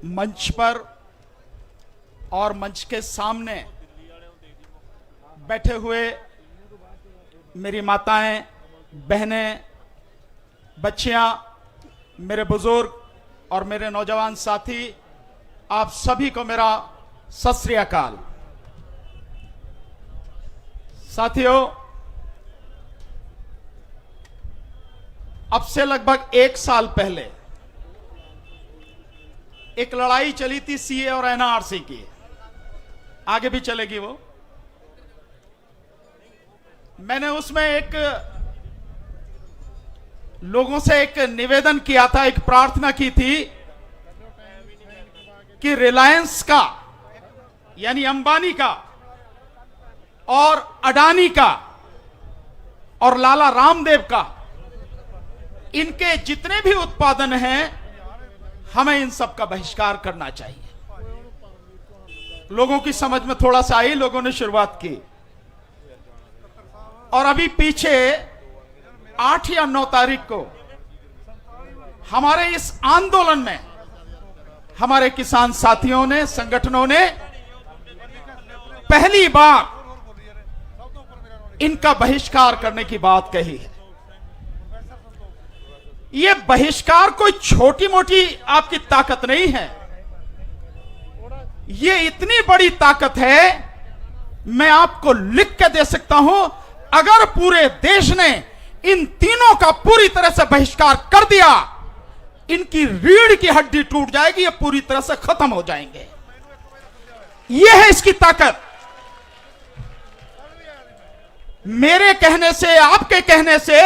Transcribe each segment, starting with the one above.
मंच पर और मंच के सामने बैठे हुए मेरी माताएं, बहनें, बच्चियां, मेरे बुजुर्ग और मेरे नौजवान साथी, आप सभी को मेरा सत श्री अकाल। साथियों, अब से लगभग 1 साल पहले एक लड़ाई चली थी सीए और एनआरसी की, आगे भी चलेगी वो। मैंने उसमें लोगों से एक निवेदन किया था, एक प्रार्थना की थी कि रिलायंस का यानी अंबानी का और अडानी का और लाला रामदेव का, इनके जितने भी उत्पादन हैं, हमें इन सब का बहिष्कार करना चाहिए। लोगों की समझ में थोड़ा सा आई, लोगों ने शुरुआत की। और अभी पीछे 8 या 9 तारीख को हमारे इस आंदोलन में हमारे किसान साथियों ने, संगठनों ने पहली बार इनका बहिष्कार करने की बात कही है। यह बहिष्कार कोई छोटी मोटी आपकी ताकत नहीं है, यह इतनी बड़ी ताकत है, मैं आपको लिख के दे सकता हूं। अगर पूरे देश ने इन तीनों का पूरी तरह से बहिष्कार कर दिया, इनकी रीढ़ की हड्डी टूट जाएगी, ये पूरी तरह से खत्म हो जाएंगे। यह है इसकी ताकत। मेरे कहने से, आपके कहने से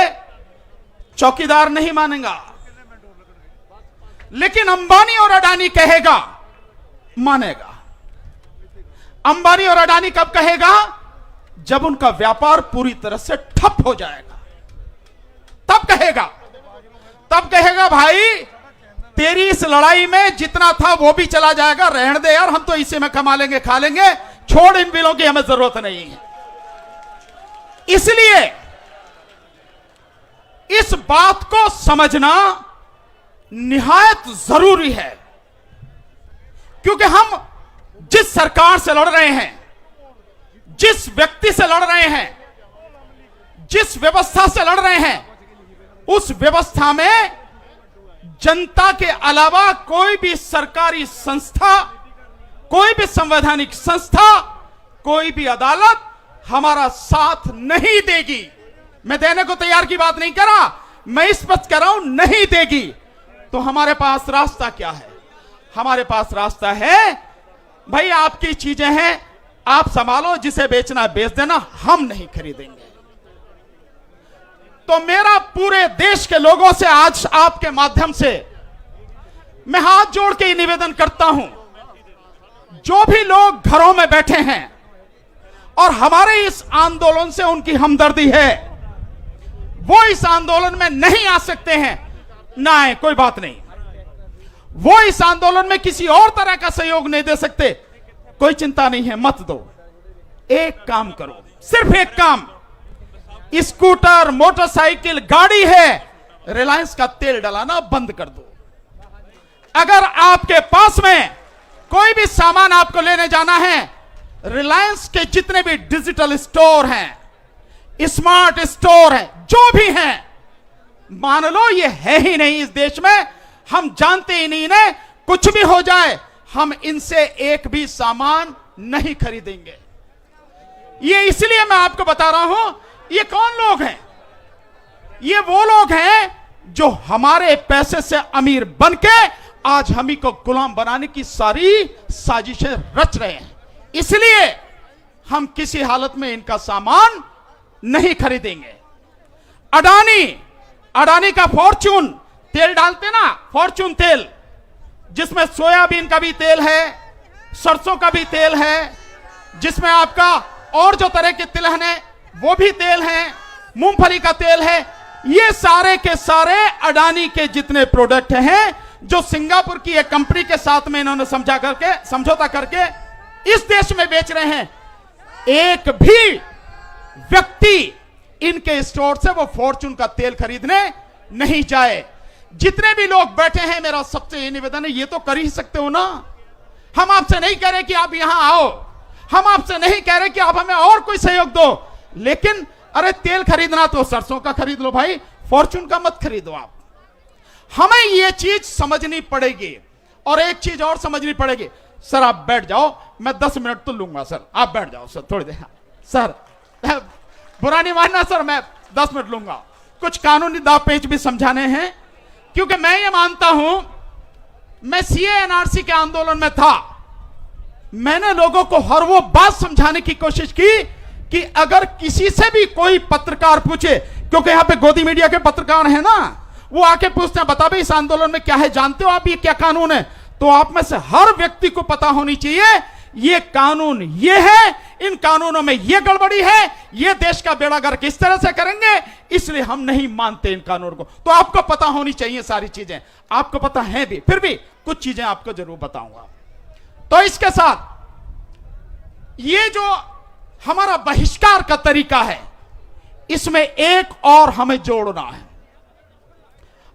चौकीदार नहीं मानेगा, लेकिन अंबानी और अडानी कहेगा, मानेगा। अंबानी और अडानी कब कहेगा? जब उनका व्यापार पूरी तरह से ठप हो जाएगा, तब कहेगा। तब कहेगा, भाई तेरी इस लड़ाई में जितना था वो भी चला जाएगा, रहने दे यार, हम तो इसी में कमा लेंगे, खा लेंगे, छोड़, इन बिलों की हमें जरूरत नहीं है। इसलिए इस बात को समझना निहायत जरूरी है, क्योंकि हम जिस सरकार से लड़ रहे हैं, जिस व्यक्ति से लड़ रहे हैं, जिस व्यवस्था से लड़ रहे हैं, उस व्यवस्था में जनता के अलावा कोई भी सरकारी संस्था, कोई भी संवैधानिक संस्था, कोई भी अदालत हमारा साथ नहीं देगी। मैं देने को तैयार की बात नहीं कर रहा, मैं स्पष्ट कर रहा हूं, नहीं देगी। तो हमारे पास रास्ता क्या है? हमारे पास रास्ता है, भाई आपकी चीजें हैं, आप संभालो, जिसे बेचना बेच देना, हम नहीं खरीदेंगे। तो मेरा पूरे देश के लोगों से आज आपके माध्यम से मैं हाथ जोड़ के निवेदन करता हूं, जो भी लोग घरों में बैठे हैं और हमारे इस आंदोलन से उनकी हमदर्दी है, वो इस आंदोलन में नहीं आ सकते हैं, ना आए, कोई बात नहीं। वो इस आंदोलन में किसी और तरह का सहयोग नहीं दे सकते, कोई चिंता नहीं है, मत दो। एक काम करो, सिर्फ एक काम, स्कूटर, मोटरसाइकिल, गाड़ी है, रिलायंस का तेल डलाना बंद कर दो। अगर आपके पास में कोई भी सामान आपको लेने जाना है, रिलायंस के जितने भी डिजिटल स्टोर हैं, स्मार्ट स्टोर हैं, जो भी हैं, मान लो ये है ही नहीं इस देश में, हम जानते ही नहीं इन्हें, कुछ भी हो जाए हम इनसे एक भी सामान नहीं खरीदेंगे। ये इसलिए मैं आपको बता रहा हूं, ये कौन लोग हैं? ये वो लोग हैं जो हमारे पैसे से अमीर बनके आज हम ही को गुलाम बनाने की सारी साजिशें रच रहे हैं। इसलिए हम किसी हालत में इनका सामान नहीं खरीदेंगे। अडानी का फॉर्च्यून तेल डालते ना, फॉर्च्यून तेल, जिसमें सोयाबीन का भी तेल है, सरसों का भी तेल है, जिसमें आपका और जो तरह के तिलहन है वो भी तेल है, मूंगफली का तेल है, ये सारे के सारे अडानी के जितने प्रोडक्ट हैं, जो सिंगापुर की एक कंपनी के साथ में इन्होंने समझौता करके इस देश में बेच रहे हैं। एक भी व्यक्ति इनके स्टोर से वो फॉर्च्यून का तेल खरीदने नहीं जाए। जितने भी लोग बैठे हैं, मेरा सबसे ये निवेदन है, ये तो कर ही सकते हो ना। हम आपसे नहीं कह रहे कि आप यहां आओ, हम आपसे नहीं कह रहे कि आप हमें और कोई सहयोग दो, लेकिन अरे तेल खरीदना तो सरसों का खरीद लो भाई, फॉर्चून का मत खरीदो आप। हमें ये चीज समझनी पड़ेगी। और एक चीज और समझनी पड़ेगी। सर आप बैठ जाओ, मैं 10 मिनट तो लूंगा सर, आप बैठ जाओ सर थोड़ी देर। सर बुरा नहीं मानना सर, मैं 10 मिनट लूंगा। कुछ कानूनी दाव पेच भी समझाने हैं, क्योंकि मैं ये मानता हूं, मैं सीए एनआरसी के आंदोलन में था, मैंने लोगों को हर वो बात समझाने की कोशिश की कि अगर किसी से भी कोई पत्रकार पूछे, क्योंकि यहां पे गोदी मीडिया के पत्रकार हैं ना, वो आके पूछते हैं बता भाई इस आंदोलन में क्या है, जानते हो आप ये क्या कानून है? तो आप में से हर व्यक्ति को पता होनी चाहिए ये कानून ये है, इन कानूनों में ये गड़बड़ी है, ये देश का बेड़ागर किस तरह से करेंगे, इसलिए हम नहीं मानते इन कानूनों को। तो आपको पता होनी चाहिए सारी चीजें, आपको पता है भी, फिर भी कुछ चीजें आपको जरूर बताऊंगा। तो इसके साथ ये जो हमारा बहिष्कार का तरीका है, इसमें एक और हमें जोड़ना है,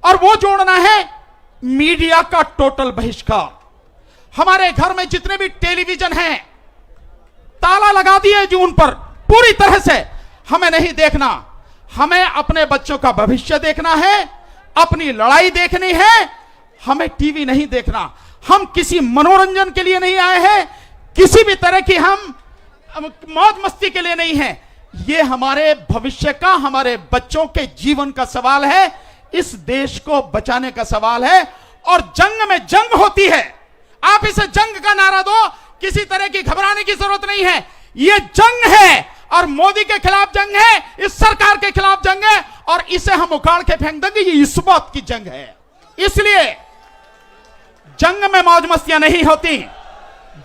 और वो जोड़ना है मीडिया का टोटल बहिष्कार। हमारे घर में जितने भी टेलीविजन हैं, ताला लगा दिए जो उन पर पूरी तरह से हमें नहीं देखना। हमें अपने बच्चों का भविष्य देखना है, अपनी लड़ाई देखनी है, हमें टीवी नहीं देखना। हम किसी मनोरंजन के लिए नहीं आए हैं, किसी भी तरह की हम मौज मस्ती के लिए नहीं है। ये हमारे भविष्य का, हमारे बच्चों के जीवन का सवाल है, इस देश को बचाने का सवाल है। और जंग में जंग होती है, आप इसे जंग का नारा दो, किसी तरह की घबराने की जरूरत नहीं है। यह जंग है, और मोदी के खिलाफ जंग है, इस सरकार के खिलाफ जंग है, और इसे हम उखाड़ के फेंक देंगे, ये इस बात की जंग है। इसलिए जंग में मौज मस्तियां नहीं होती,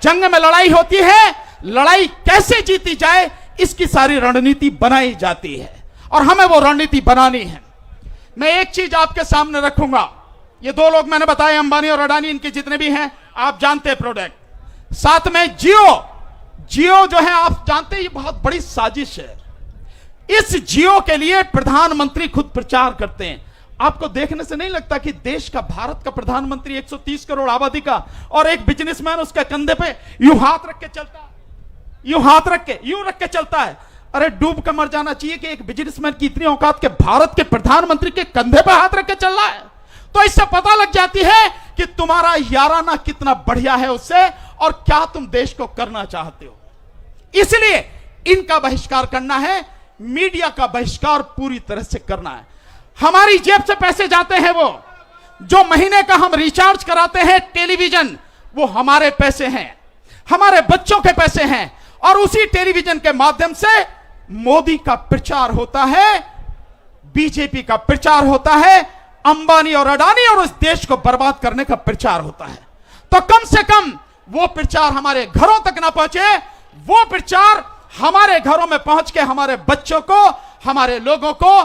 जंग में लड़ाई होती है। लड़ाई कैसे जीती जाए, इसकी सारी रणनीति बनाई जाती है, और हमें वो रणनीति बनानी है। मैं एक चीज आपके सामने रखूंगा, ये दो लोग मैंने बताए, अंबानी और अडानी, इनके जितने भी हैं आप जानते हैं प्रोडक्ट। साथ में जियो जो है आप जानते हैं, ये बहुत बड़ी साजिश है। इस जियो के लिए प्रधानमंत्री खुद प्रचार करते हैं। आपको देखने से नहीं लगता कि देश का, भारत का प्रधानमंत्री 130 करोड़ आबादी का, और एक बिजनेसमैन उसके कंधे पे यूं हाथ रख के चलता है, यूं हाथ रख के, यूं रख के चलता है। अरे डूब कर मर जाना चाहिए कि एक बिजनेसमैन की इतनी औकात के भारत के प्रधानमंत्री के कंधे पे हाथ रख के चल रहा है। तो इससे पता लग जाती है कि तुम्हारा याराना कितना बढ़िया है उससे, और क्या तुम देश को करना चाहते हो। इसलिए इनका बहिष्कार करना है, मीडिया का बहिष्कार पूरी तरह से करना है। हमारी जेब से पैसे जाते हैं, वो जो महीने का हम रिचार्ज कराते हैं टेलीविजन, वो हमारे पैसे हैं, हमारे बच्चों के पैसे हैं, और उसी टेलीविजन के माध्यम से मोदी का प्रचार होता है, बीजेपी का प्रचार होता है, अंबानी और अडानी और उस देश को बर्बाद करने का प्रचार होता है। तो कम से कम वो प्रचार हमारे घरों तक ना पहुंचे, वो प्रचार हमारे घरों में पहुंच के हमारे बच्चों को, हमारे लोगों को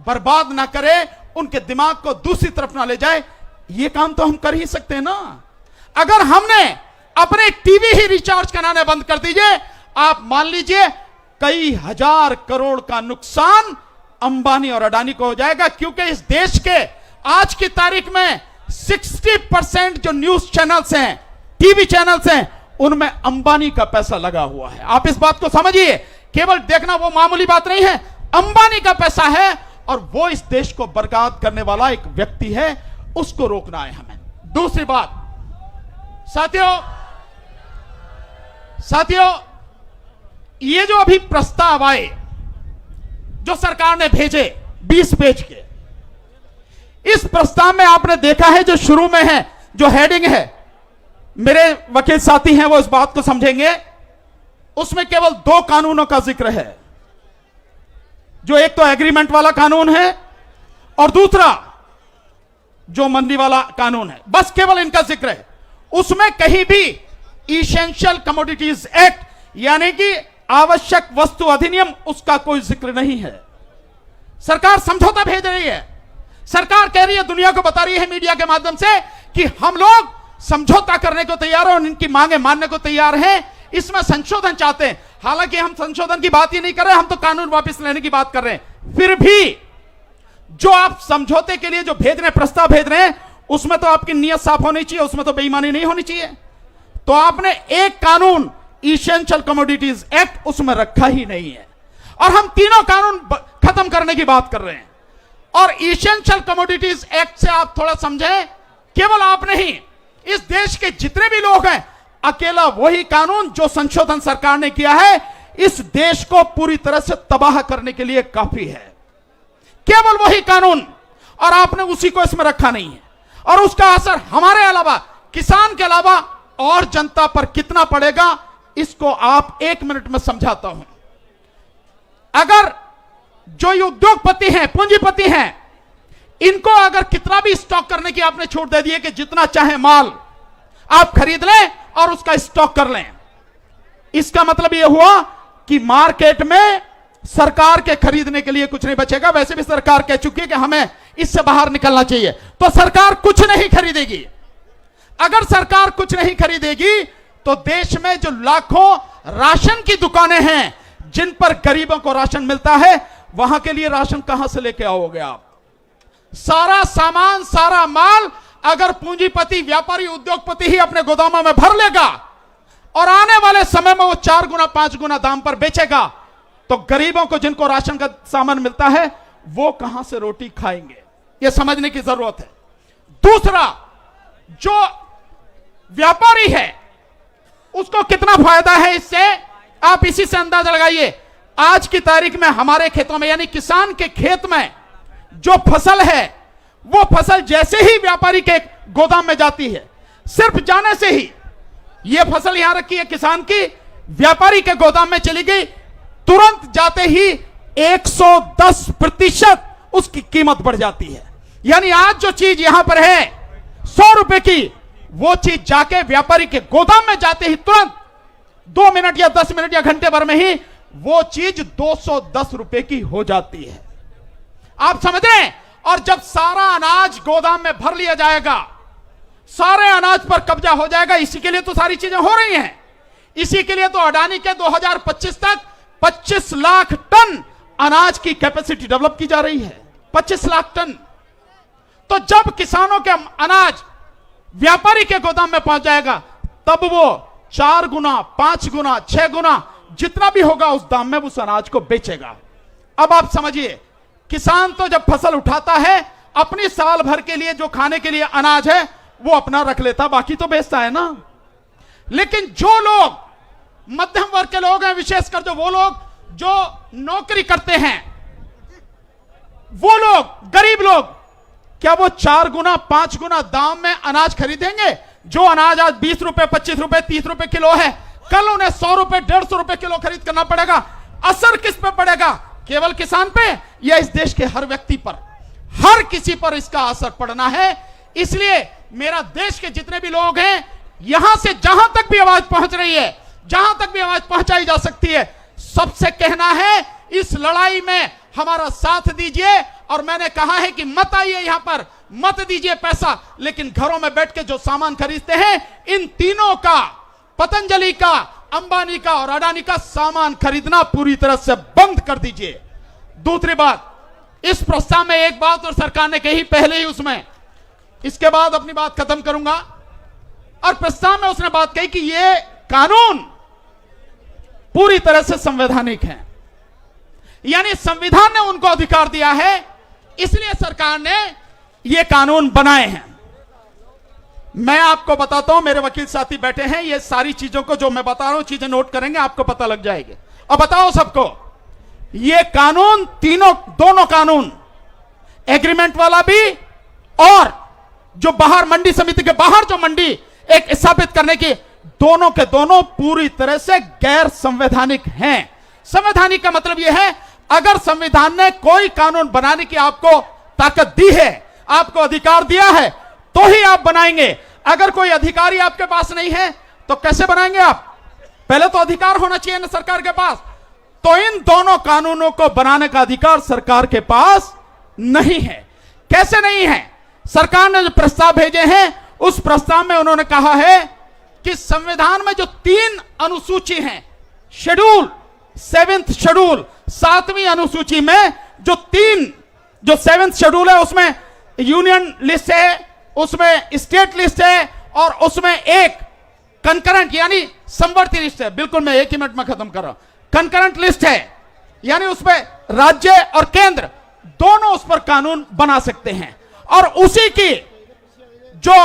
बर्बाद ना करे, उनके दिमाग को दूसरी तरफ ना ले जाए। ये काम तो हम कर ही सकते हैं ना। अगर हमने अपने टीवी ही रिचार्ज कराने बंद कर दीजिए, आप मान लीजिए कई हजार करोड़ का नुकसान अंबानी और अडानी को हो जाएगा। क्योंकि इस देश के आज की तारीख में 60% जो न्यूज चैनल्स हैं, टीवी चैनल्स हैं, उनमें अंबानी का पैसा लगा हुआ है। आप इस बात को समझिए, केवल देखना वो मामूली बात नहीं है, अंबानी का पैसा है, और वो इस देश को बर्बाद करने वाला एक व्यक्ति है, उसको रोकना है हमें। दूसरी बात, साथियों, ये जो अभी प्रस्ताव आए, जो सरकार ने भेजे 20 पेज के, इस प्रस्ताव में आपने देखा है, जो शुरू में है, जो हेडिंग है, मेरे वकील साथी हैं वो इस बात को समझेंगे, उसमें केवल 2 कानूनों का जिक्र है। जो एक तो एग्रीमेंट वाला कानून है, और दूसरा जो मंडी वाला कानून है, बस केवल इनका जिक्र है। उसमें कहीं भी इसेंशियल कमोडिटीज एक्ट, यानी कि आवश्यक वस्तु अधिनियम, उसका कोई जिक्र नहीं है। सरकार समझौता भेज रही है, सरकार कह रही है, दुनिया को बता रही है मीडिया के माध्यम से कि हम लोग समझौता करने को तैयार हैं और इनकी मांगे मानने को तैयार हैं, इसमें संशोधन चाहते हैं। हालांकि हम संशोधन की बात ही नहीं कर रहे, हम तो कानून वापस लेने की बात कर रहे हैं। फिर भी जो आप समझौते के लिए जो भेज रहे हैं, प्रस्ताव भेज रहे हैं, उसमें तो आपकी नीयत साफ होनी चाहिए, उसमें तो बेईमानी नहीं होनी चाहिए। तो आपने एक कानून इसेंशियल कमोडिटीज एक्ट उसमें रखा ही नहीं है, और हम तीनों कानून खत्म करने की बात कर रहे हैं। और इसेंशियल कमोडिटीज एक्ट से आप थोड़ा समझें, केवल आप नहीं, इस देश के जितने भी लोग हैं, अकेला वही कानून जो संशोधन सरकार ने किया है, इस देश को पूरी तरह से तबाह करने के लिए काफी है। केवल वही कानून, और आपने उसी को इसमें रखा नहीं है। और उसका असर हमारे अलावा, किसान के अलावा और जनता पर कितना पड़ेगा, इसको आप 1 मिनट में समझाता हूं। अगर जो ये उद्योगपति हैं, पूंजीपति हैं, इनको अगर कितना भी स्टॉक करने की आपने छूट दे दी है कि जितना चाहे माल आप खरीद लें और उसका स्टॉक कर लें, इसका मतलब यह हुआ कि मार्केट में सरकार के खरीदने के लिए कुछ नहीं बचेगा। वैसे भी सरकार कह चुकी है कि हमें इससे बाहर निकलना चाहिए, तो सरकार कुछ नहीं खरीदेगी। अगर सरकार कुछ नहीं खरीदेगी तो देश में जो लाखों राशन की दुकानें हैं, जिन पर गरीबों को राशन मिलता है, वहां के लिए राशन कहां से लेके आओगे आप? सारा सामान, सारा माल अगर पूंजीपति, व्यापारी, उद्योगपति ही अपने गोदामों में भर लेगा और आने वाले समय में वो 4 गुना 5 गुना दाम पर बेचेगा, तो गरीबों को, जिनको राशन का सामान मिलता है, वो कहां से रोटी खाएंगे? यह समझने की जरूरत है। दूसरा, जो व्यापारी है उसको कितना फायदा है इससे, आप इसी से अंदाजा लगाइए। आज की तारीख में हमारे खेतों में, यानी किसान के खेत में जो फसल है, वो फसल जैसे ही व्यापारी के गोदाम में जाती है, सिर्फ जाने से ही, यह फसल यहां रखी है किसान की, व्यापारी के गोदाम में चली गई, तुरंत जाते ही 110% उसकी कीमत बढ़ जाती है। यानी आज जो चीज यहां पर है 100 रुपए की, वो चीज जाके व्यापारी के गोदाम में जाते ही तुरंत 2 मिनट या 10 मिनट या घंटे भर में ही वो चीज 210 रुपए की हो जाती है। आप समझ रहे हैं? और जब सारा अनाज गोदाम में भर लिया जाएगा, सारे अनाज पर कब्जा हो जाएगा। इसी के लिए तो सारी चीजें हो रही हैं। इसी के लिए तो अडानी के 2025 तक 25 लाख टन अनाज की कैपेसिटी डेवलप की जा रही है। 25 लाख टन। तो जब किसानों के अनाज व्यापारी के गोदाम में पहुंच जाएगा, तब वो 4 गुना 5 गुना 6 गुना जितना भी होगा उस दाम में उस अनाज को बेचेगा। अब आप समझिए, किसान तो जब फसल उठाता है, अपनी साल भर के लिए जो खाने के लिए अनाज है वो अपना रख लेता, बाकी तो बेचता है ना। लेकिन जो लोग मध्यम वर्ग के लोग हैं, विशेषकर जो वो लोग जो नौकरी करते हैं, वो लोग, गरीब लोग, क्या वो 4 गुना 5 गुना दाम में अनाज खरीदेंगे? जो अनाज आज 20 रुपए 25 रुपए 30 रुपए किलो है, कल उन्हें 100 रुपए 150 रुपए किलो खरीद करना पड़ेगा। असर किस पे पड़ेगा? केवल किसान पे या इस देश के हर व्यक्ति पर? हर किसी पर इसका असर पड़ना है। इसलिए मेरा देश के जितने भी लोग हैं, यहां से जहां तक भी आवाज पहुंच रही है, जहां तक भी आवाज पहुंचाई जा सकती है, सबसे कहना है इस लड़ाई में हमारा साथ दीजिए। और मैंने कहा है कि मत आइए यहां पर, मत दीजिए पैसा, लेकिन घरों में बैठ के जो सामान खरीदते हैं, इन तीनों का, पतंजलि का, अंबानी का और अडानी का सामान खरीदना पूरी तरह से बंद कर दीजिए। दूसरी बात, इस प्रस्ताव में एक बात और सरकार ने कही पहले ही उसमें, इसके बाद अपनी बात खत्म करूंगा। और प्रस्ताव में उसने बात कही कि यह कानून पूरी तरह से संवैधानिक है, यानी संविधान ने उनको अधिकार दिया है, इसलिए सरकार ने यह कानून बनाए हैं। मैं आपको बताता हूं, मेरे वकील साथी बैठे हैं, ये सारी चीजों को जो मैं बता रहा हूं चीजें नोट करेंगे, आपको पता लग जाएगी। अब बताओ सबको, ये कानून दोनों कानून, एग्रीमेंट वाला भी और जो बाहर मंडी समिति के बाहर जो मंडी एक स्थापित करने की, दोनों के दोनों पूरी तरह से गैर संवैधानिक हैं। संवैधानिक का मतलब यह है, अगर संविधान ने कोई कानून बनाने की आपको ताकत दी है, आपको अधिकार दिया है, तो ही आप बनाएंगे। अगर कोई अधिकारी आपके पास नहीं है तो कैसे बनाएंगे आप? पहले तो अधिकार होना चाहिए ना सरकार के पास। तो इन दोनों कानूनों को बनाने का अधिकार सरकार के पास नहीं है। कैसे नहीं है? सरकार ने जो प्रस्ताव भेजे हैं, उस प्रस्ताव में उन्होंने कहा है कि संविधान में जो 3 अनुसूची हैं, शेड्यूल 7th शेड्यूल 7वीं अनुसूची में जो 3 जो 7th शेड्यूल है उसमें यूनियन लिस्ट है, उसमें स्टेट लिस्ट है और उसमें एक कंकरेंट यानी समवर्ती लिस्ट है। बिल्कुल मैं 1 ही मिनट में खत्म कर रहा हूं। कंकरेंट लिस्ट है यानी उसमें राज्य और केंद्र दोनों उस पर कानून बना सकते हैं। और उसी की जो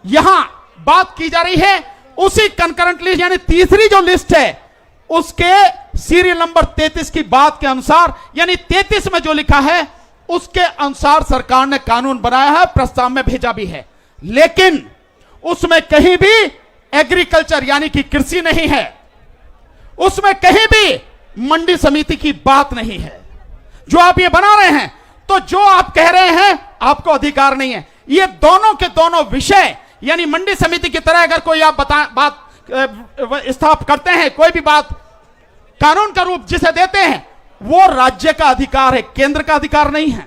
यहां बात की जा रही है उसी कंकरेंट लिस्ट यानी तीसरी जो लिस्ट है उसके सीरियल नंबर 33 की बात के अनुसार यानी 33 में जो लिखा है उसके अनुसार सरकार ने कानून बनाया है, प्रस्ताव में भेजा भी है। लेकिन उसमें कहीं भी एग्रीकल्चर यानी कि कृषि नहीं है, उसमें कहीं भी मंडी समिति की बात नहीं है। जो आप ये बना रहे हैं तो जो आप कह रहे हैं आपको अधिकार नहीं है। ये दोनों के दोनों विषय यानी मंडी समिति की तरह अगर कोई आप बात स्थापित करते हैं, कोई भी बात कानून का रूप जिसे देते हैं वो राज्य का अधिकार है, केंद्र का अधिकार नहीं है।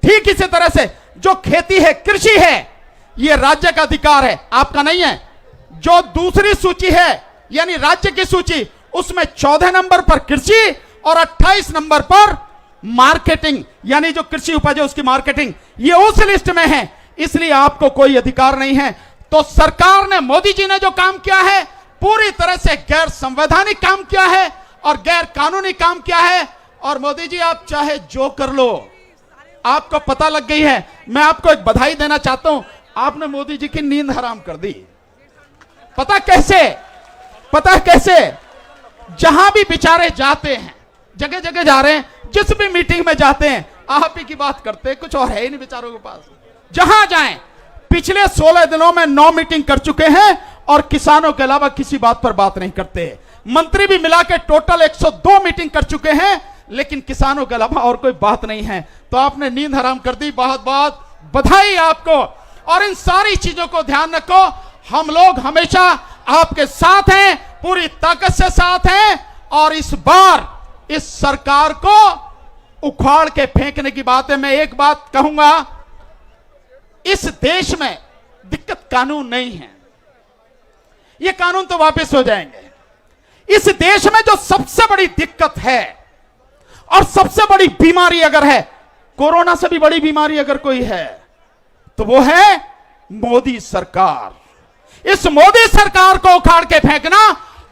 ठीक इसी तरह से जो खेती है, कृषि है, ये राज्य का अधिकार है, आपका नहीं है। जो दूसरी सूची है यानी राज्य की सूची उसमें 14 नंबर पर कृषि और 28 नंबर पर मार्केटिंग यानी जो कृषि उपज है उसकी मार्केटिंग, ये उस लिस्ट में है, इसलिए आपको कोई अधिकार नहीं है। तो सरकार ने, मोदी जी ने जो काम किया है पूरी तरह से गैर संवैधानिक काम किया है और गैर कानूनी काम किया है। और मोदी जी आप चाहे जो कर लो, आपको पता लग गई है। मैं आपको एक बधाई देना चाहता हूं, आपने मोदी जी की नींद हराम कर दी। पता कैसे? पता कैसे? जहां भी बेचारे जाते हैं, जगह जगह जा रहे हैं, जिस भी मीटिंग में जाते हैं आप ही की बात करते हैं, कुछ और है ही नहीं बेचारों के पास। जहां जाएं, पिछले 16 दिनों में 9 मीटिंग कर चुके हैं और किसानों के अलावा किसी बात पर बात नहीं करते। मंत्री भी मिला के टोटल 102 मीटिंग कर चुके हैं, लेकिन किसानों के अलावा और कोई बात नहीं है। तो आपने नींद हराम कर दी, बहुत बहुत बधाई आपको। और इन सारी चीजों को ध्यान रखो, हम लोग हमेशा आपके साथ हैं, पूरी ताकत से साथ हैं। और इस बार इस सरकार को उखाड़ के फेंकने की बात है। मैं एक बात कहूंगा, इस देश में दिक्कत कानून नहीं है, ये कानून तो वापस हो जाएंगे। इस देश में जो सबसे बड़ी दिक्कत है और सबसे बड़ी बीमारी अगर है, कोरोना से भी बड़ी बीमारी अगर कोई है तो वो है मोदी सरकार। इस मोदी सरकार को उखाड़ के फेंकना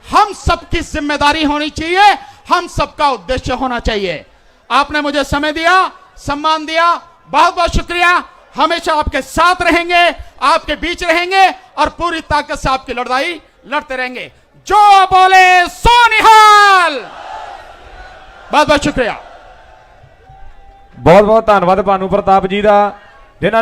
हम सबकी जिम्मेदारी होनी चाहिए, हम सबका उद्देश्य होना चाहिए। आपने मुझे समय दिया, सम्मान दिया, बहुत बहुत शुक्रिया। हमेशा आपके साथ रहेंगे, आपके बीच रहेंगे और पूरी ताकत से आपकी लड़ाई लड़ते रहेंगे। जो बोले सो निहाल। बहुत बहुत शुक्रिया। बहुत बहुत धन्यवाद भानु प्रताप जी का।